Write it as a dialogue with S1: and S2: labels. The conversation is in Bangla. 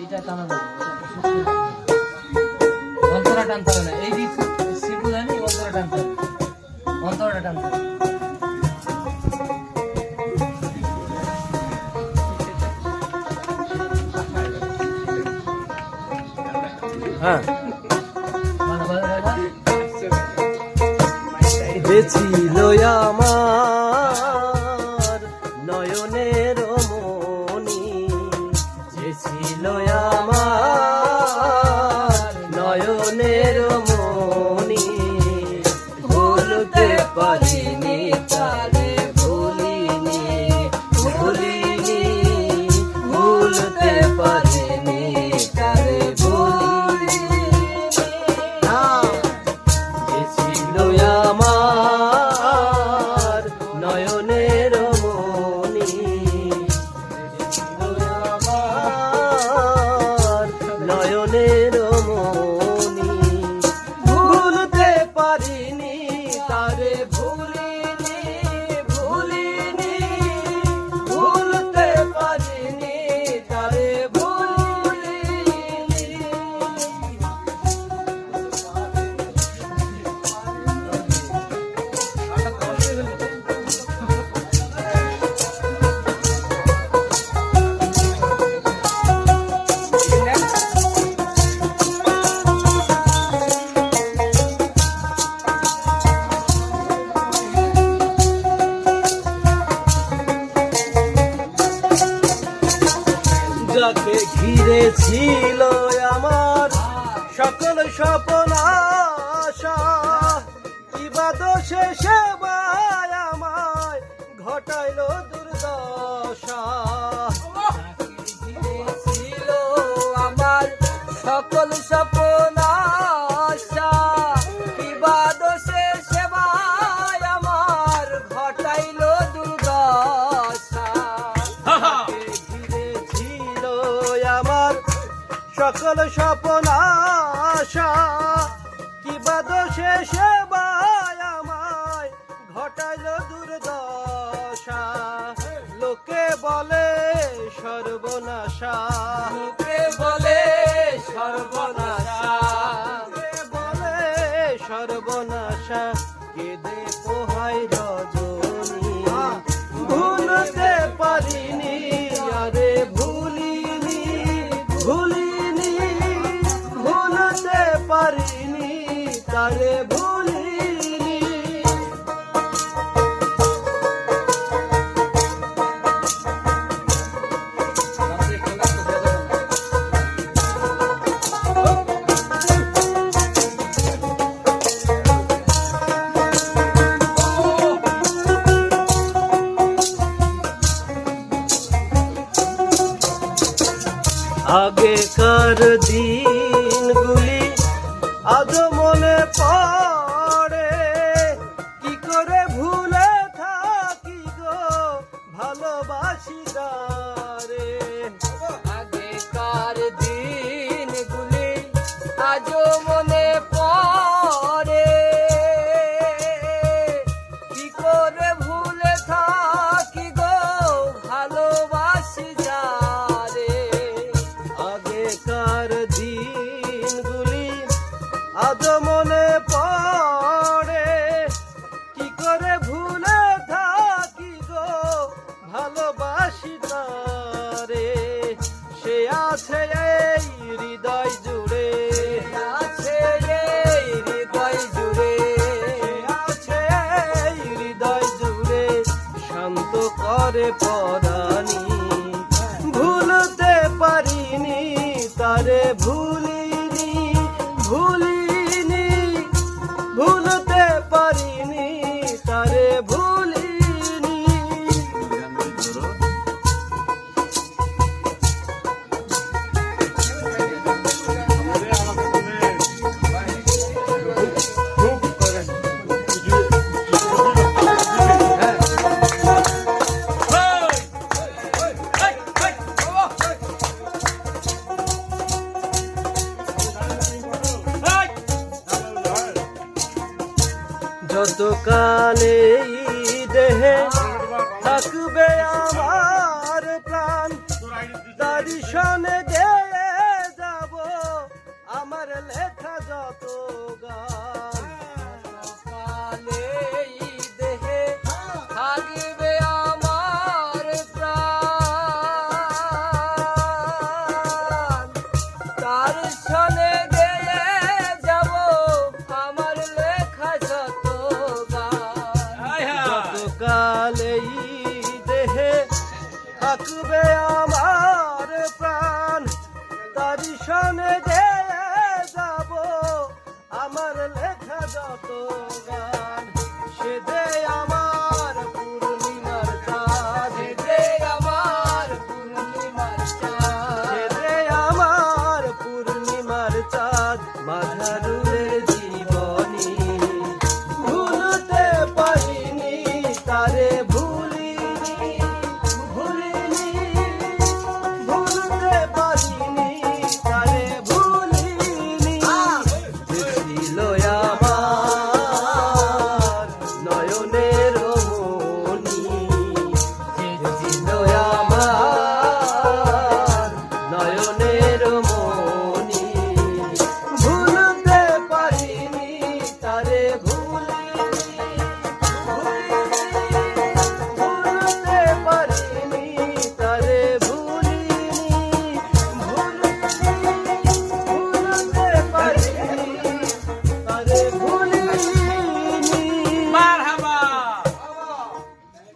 S1: এটা টানা যাবে অন্তরা টানতে হবে না এই দিক সিম্পল জানি অন্তরা টানতে হবে অন্তরাটা টানতে হবে হ্যাঁ
S2: ছিল আমার নয়নের মনি যে ছিল আমার নয়নের মনি ভুলতে পারিনি তারে ভুলিনি ভুলিনি ভুলতে পারিনি তারে ভুলিনি যে ছিল আমার নয়নের মনি ছিল আমার নয়নের মনি ভুলতে পারিনি তারে ভুলিনি ভুলিনি ভুলতে পারিনি তারে ভুলিনি যাকে ঘিরে ছিল আমার সকল স্বপ্ন আশা ইবাদ শেষে আমায় ঘটাইল দুর্দশা ছিল আমার সকল স্বপ্ন আশা ইবাদ শেষে আমার ঘটাইল দুর্দশা আমার সকল স্বপ্ন আশা কিবা দোষে সেবায় আমায় ঘটাইল দুর্দশা লোকে বলে সর্বনাশা লোকে বলে সর্বনাশা লোকে বলে সর্বনাশা কেঁদে পোহাই রজনী ভুলতে পারিনি আরে ভুলিনি ভুলিনি ভুলতে পারিনি তারে ভুলিনি আগেকার দিনগুলি আজ মনে পড়ে কি করে ভুলে থাকি গো ভালোবাসি তারে আগেকার দিনগুলি আজ মনে পড়ে কি করে ভুলে থাকি গো ভালোবাসি যারে আগেকার দিনগুলি আজ মনে পড়ে কি করে ভুলে থাকি গো ভালোবাসি তারে সে আছে এই হৃদয় জুড়ে আছে এই হৃদয় জুড়ে আছে এই হৃদয় জুড়ে শান্ত করে পরাণী ভুলতে পারিনি তারে ভুলিনি ভুলিনি ভুলতে পারিনি তারে ভুলিনি যতকালে দেহে থাকবে আমার প্রাণ তারি শোনে গেয়ে সনে